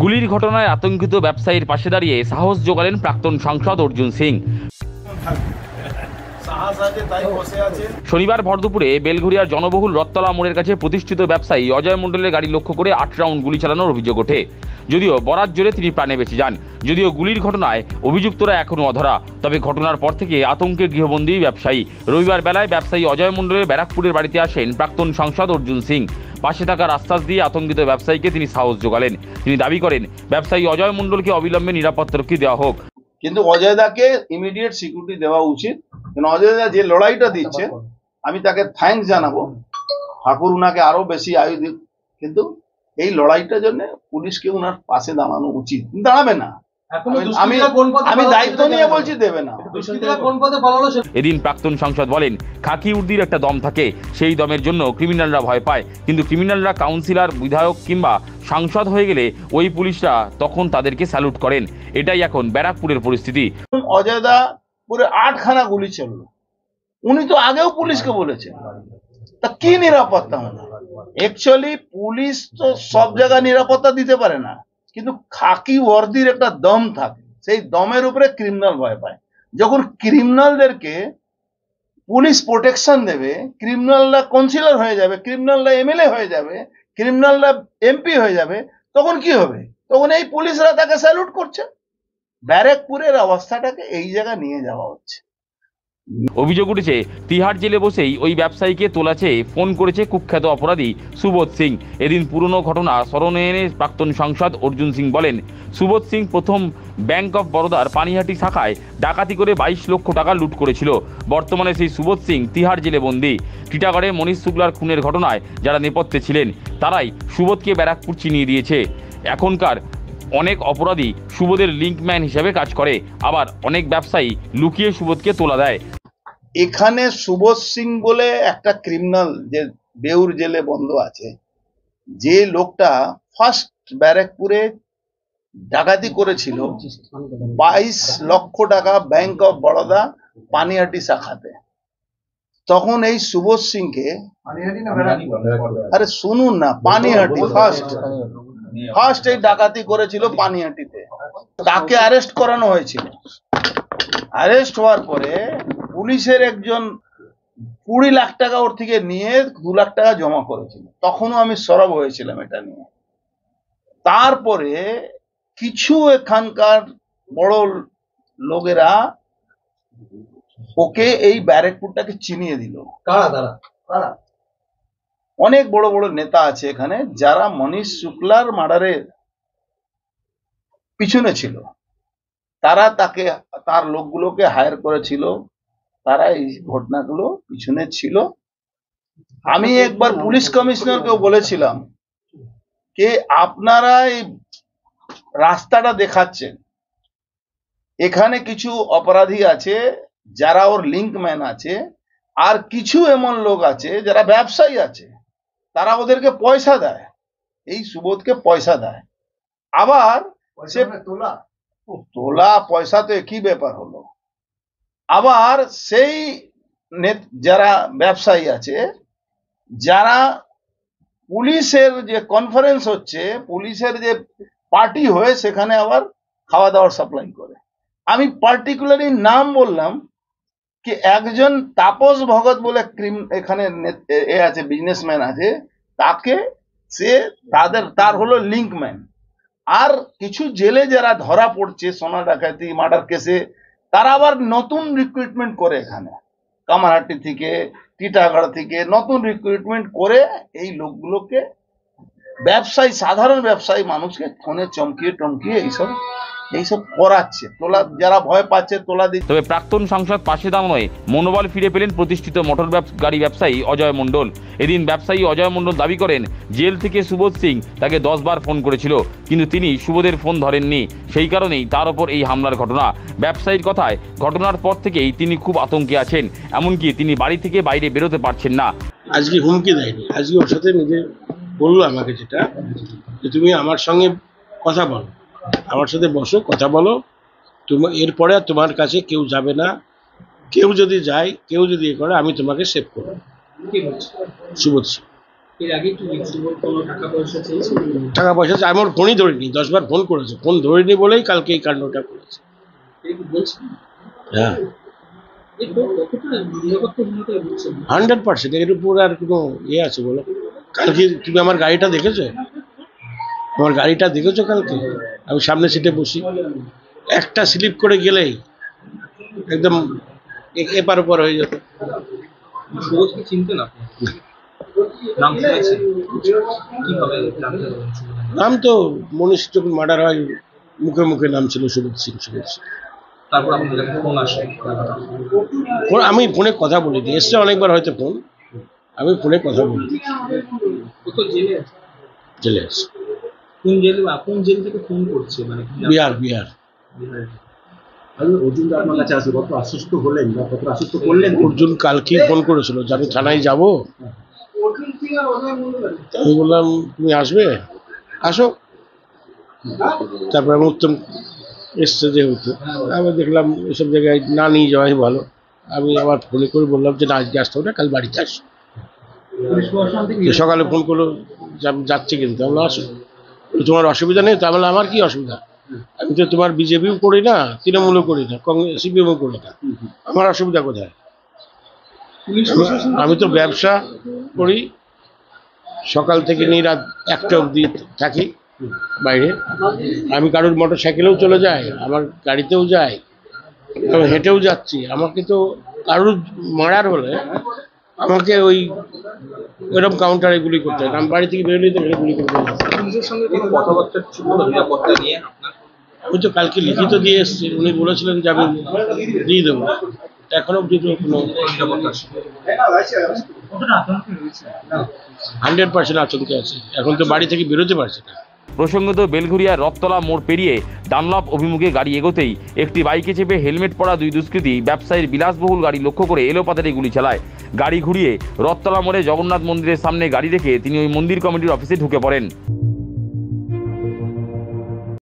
গুলির ঘটনায় আতঙ্কিত ব্যবসায়ীর পাশে দাঁড়িয়ে সাহস জোগালেন প্রাক্তন সাংসদ অর্জুন সিং। শনিবার ভরদুপুরে বেলঘরিয়ার জনবহুল রথতলা মোড়ের কাছে প্রতিষ্ঠিত ব্যবসায়ী অজয় মণ্ডলের গাড়ি লক্ষ্য করে 8 রাউন্ড গুলি চালানোর অভিযোগ ওঠে। যদিও বরাত জোরে তিনি প্রাণে বেঁচে যান। যদিও গুলির ঘটনায় অভিযুক্তরা এখনও অধরা, তবে ঘটনার পর থেকে আতঙ্কে গৃহবন্দী ব্যবসায়ী। রবিবার বেলায় ব্যবসায়ী অজয় মণ্ডলের ব্যারাকপুরের বাড়িতে আসেন প্রাক্তন সাংসদ অর্জুন সিং। পাশে থাকার আশ্বাস দিয়ে আতঙ্কিত ব্যবসায়ীকে তিনি সাহস জোগালেন। তিনি দাবি করেন ব্যবসায়ী অজয় মণ্ডলকে অবিলম্বে নিরাপত্তারক্ষী দেওয়া হোক। কিন্তু অজয়দাকে ইমিডিয়েট সিকিউরিটি দেওয়া উচিত। কারণ অজয়দা যে লড়াইটা দিচ্ছে, আমি তাকে থ্যাঙ্কস জানাবো। ঠাকুর উনাকে আরো বেশি আয়ু দিক, কিন্তু এই লড়াইটার জন্য পুলিশকে উনার পাশে দাঁড়ানো উচিত। দাঁড়াবে না, আমি দায়িত্ব নিয়ে বলছি, দেবে না। এদিন প্রাক্তন সাংসদ বলেন, খাকি উর্দির একটা দম থাকে, সেই দমের জন্য ক্রিমিনালরা ভয় পায়। কিন্তু ক্রিমিনালরা কাউন্সিলর, বিধায়ক কিংবা সাংসদ হয়ে গেলে ওই পুলিশরা তখন তাদেরকে স্যালুট করেন। এটাই এখন ব্যারাকপুরের পরিস্থিতি। অজয়দা পুরো 8খানা গুলি চললো, উনি তো আগেও পুলিশকে বলেছেন, তা কি নিরাপত্তা হলো? অ্যাকচুয়ালি পুলিশ তো সব জায়গায় নিরাপত্তা দিতে পারে না, কিন্তু খাকি ওয়ার্দির একটা দম থাকে, সেই দমের উপরে ক্রিমিনাল ভয় পায়। যখন ক্রিমিনালদেরকে পুলিশ প্রোটেকশন দেবে, ক্রিমিনালরা কাউন্সিলর হয়ে যাবে, ক্রিমিনালরা এমএলএ হয়ে যাবে, ক্রিমিনালরা এমপি হয়ে যাবে, তখন কি হবে? তখন এই পুলিশরা তাকে স্যালুট করছে। ব্যারাকপুরের অবস্থাটাকে এই জায়গায় নিয়ে যাওয়া হচ্ছে। অভিযোগ উঠেছে, তিহার জেলে বসেই ওই ব্যবসায়ীকে তোলা চেয়ে ফোন করেছে কুখ্যাত অপরাধী সুবোধ সিং। এদিন পুরনো ঘটনা স্মরণে এনে প্রাক্তন সাংসদ অর্জুন সিং বলেন, সুবোধ সিং প্রথম ব্যাংক অফ বরোদার পানিহাটি শাখায় ডাকাতি করে 22 লক্ষ টাকা লুট করেছিল। বর্তমানে সেই সুবোধ সিং তিহার জেলে বন্দী। টিটাগড়ে মনীষ শুক্লার খুনের ঘটনায় যারা নেপথ্যে ছিলেন, তারাই সুবোধকে ব্যারাকপুর চিনিয়ে দিয়েছে। এখনকার অনেক অপরাধী সুবোধের লিঙ্কম্যান হিসেবে কাজ করে, আবার অনেক ব্যবসায়ী লুকিয়ে সুবোধকে তোলা দেয়। এখানে সুবোধ সিং বলে একটা ক্রিমিনাল যে বেউর জেলে বন্ধ আছে, যে লোকটা ফার্স্ট ব্যারাকপুরে ডাকাতি করেছিল 22 লক্ষ টাকা ব্যাংক অফ বরোদা পানিহাটি শাখাতে। তখন এই সুবোধ সিংকে, আরে শুনুন না, পানিহাটি ফার্স্ট এই ডাকাতি করেছিল পানিহাটিতে, তাকে অ্যারেস্ট করানো হয়েছিল। অ্যারেস্ট হওয়ার পরে পুলিশের একজন 20 লাখ টাকা ওর থেকে নিয়ে 2 লাখ টাকা জমা করেছিল। তখনও আমি সরব হয়েছিলাম এটা নিয়ে। তারপরে কিছু এখানকার বড় লোকেরা ওকে এই ব্যারাকপুরটাকে চিনিয়ে দিল। অনেক বড় বড় নেতা আছে এখানে, যারা মনীষ শুক্লার মার্ডারের পিছনে ছিল। তারা তাকে, তার লোকগুলোকে হায়ার করেছিল, তারা এই ঘটনাগুলো পিছনে ছিল। আমি একবার পুলিশ কমিশনারকেও বলেছিলাম যে আপনারা এই রাস্তাটা দেখাচ্ছেন, এখানে কিছু অপরাধী আছে যারা ওর লিঙ্কম্যান আছে, আর কিছু এমন লোক আছে যারা ব্যবসায়ী আছে, তারা ওদেরকে পয়সা দেয়, এই সুবোধকে পয়সা দেয়। আবার সে তোলা পয়সা তো একই ব্যাপার হলো। আবার সেই যারা ব্যবসায়ী আছে, যারা পুলিশের যে কনফারেন্স হচ্ছে, পুলিশের যে পার্টি হয়ে, সেখানে আবার খাওয়া দাওয়ার সাপ্লাই করে। আমি পার্টিকুলারলি নাম বললাম কি, একজন তাপস ভগত বলে এখানে এ আছে, বিজনেসম্যান আছে, তাকে সে তার হলো লিঙ্কম্যান। আর কিছু জেলে যারা ধরা পড়ছে সোনা ডাকাতি মার্ডার কেসে, তারা আবার নতুন রিক্রুটমেন্ট করে, এখানে কামারহাটি থেকে, টিটাগড় থেকে নতুন রিক্রুটমেন্ট করে এই লোকগুলোকে ব্যবসায়ী, সাধারণ ব্যবসায়ী মানুষকে ফোনে চমকিয়ে টমকিয়ে এইসব করাচ্ছে। তোলা, যারা ভয় পাচ্ছে তোলা দিচ্ছে। তবে প্রাক্তন সাংসদ পাশে দাঁড়ানোয় মনোবল ফিরে পেলেন প্রতিষ্ঠিত মোটর গাড়ি ব্যবসায়ী অজয় মণ্ডল। এদিন ব্যবসায়ী অজয় মণ্ডল দাবি করেন, জেল থেকে সুবোধ সিং তাকে 10 বার ফোন করেছিল, কিন্তু তিনি সুবোধের ফোন ধরেননি। সেই কারণেই তার ওপর এই হামলার ঘটনা। ব্যবসায়ীর কথায়, ঘটনার পর থেকেই তিনি খুব আতঙ্কে আছেন, এমনকি তিনি বাড়ি থেকে বাইরে বেরোতে পারছেন না। আজকে হুমকি দেয়নি, আজকে ওর সাথে নিজে বললো আমাকে, যেটা যে তুমি আমার সঙ্গে কথা বলো, আমার সাথে বসো, কথা বলো, এরপরে তোমার কাছে কেউ যাবে না, কেউ যদি যায়, কেউ যদি এ করে, আমি তোমাকে সেভ করবো। সুবোধ সিং এর আগে কি সুবোধ কোনো টাকা পয়সা চেয়েছিল? টাকা পয়সা চাই, আমার ফোনই ধরিনি, 10 বার ফোন করেছে, ফোন ধরিনি বলেই কালকে এই কাণ্ডটা করেছে। এই কি বলছেন? হ্যাঁ, এই কতটা নিরাপত্তাহীনতা বুঝছেন? 100%। এর উপর আর কোনো ইয়ে আছে বলো? কালকে তুমি আমার গাড়িটা দেখেছো? আমার গাড়িটা দেখেছো কালকে? আমি সামনে সিটে বসি, একটা স্লিপ করে গেলেই একদম এপার ওপার হয়ে যেত। সুবোধকে চিনতেন আপনি? নাম শুনেছেন? কিভাবে জানতে পারবেন সুবোধ? নাম তো মনীষ যখন মার্ডার হয় মুখে মুখে নাম ছিল সুবোধ সিং। তারপর আপনার কাছে ফোন আসে? আমি ফোনে কথা বলিনি, এসছে অনেকবার হয়তো ফোন, আমি ফোনে কথা বলিনি। কোথাও জেলে আছে? চলে আসছে কোন জেলে বা কোন জেল থেকে ফোন করছে, মানে কি? বিহার। বিহারের। অর্জুন তো আপনার কাছে আসবে, কত আশ্বস্ত হলেন বা কত আশ্বস্ত করলেন? অর্জুন কালকেই ফোন করেছিল যে আমি থানায় যাবো। আমি বললাম তুমি আসবে, আসো। তারপরে উত্তম এসছে যেহেতু, আমি দেখলাম এসব জায়গায় না নিয়ে যাওয়াই ভালো। আমি আবার ফোনে করে বললাম যে না আজকে আসতে হবে না, কাল বাড়িতে আসো। সকালে ফোন করলো যে আমি যাচ্ছি, কিন্তু আমি বললাম আসো। বললো, তোমার অসুবিধা নেই? তা বললাম আমার কি অসুবিধা, আমি তো তোমার বিজেপিও করি না, তৃণমূলও করি না, কংগ্রেস সিপিএমও করি না, আমার অসুবিধা কোথায়? আমি তো ব্যবসা করি, সকাল থেকে নিয়ে রাত 1টা অবধি থাকি বাইরে। আমি কারোর মোটর সাইকেলেও চলে যাই, আমার গাড়িতেও যাই, আমি হেঁটেও যাচ্ছি। আমাকে তো কারোর মারার হলে আমাকে ওইরকম কাউন্টারে গুলি করতে হয়, আমি বাড়ি থেকে বেরোলেই তো গুলি করতে হয়। পুলিশের সঙ্গে কোনো কথাবার্তা ছিল নিরাপত্তা নিয়ে আপনার? আমি তো কালকে লিখিত দিয়ে এসেছি, উনি বলেছিলেন যে আমি দিয়ে দেবো, এখনো অব্দি তো কোনো নিরাপত্তা আছে? 100% আতঙ্কে আছে, এখন তো বাড়ি থেকে বেরোতে পারছে না। প্রসঙ্গত বেলঘরিয়ার রথতলা মোড় পেরিয়ে ডানলপ অভিমুখে গাড়ি এগোতেই একটি বাইকে চেপে হেলমেট পরা দুই দুষ্কৃতী ব্যবসায়ীর বিলাসবহুল গাড়ি লক্ষ্য করে এলোপাতাড়ি গুলি চালায়। গাড়ি ঘুরিয়ে রথতলা মোড়ে জগন্নাথ মন্দিরের সামনে গাড়ি রেখে তিনি ওই মন্দির কমিটির অফিসে ঢুকে পড়েন।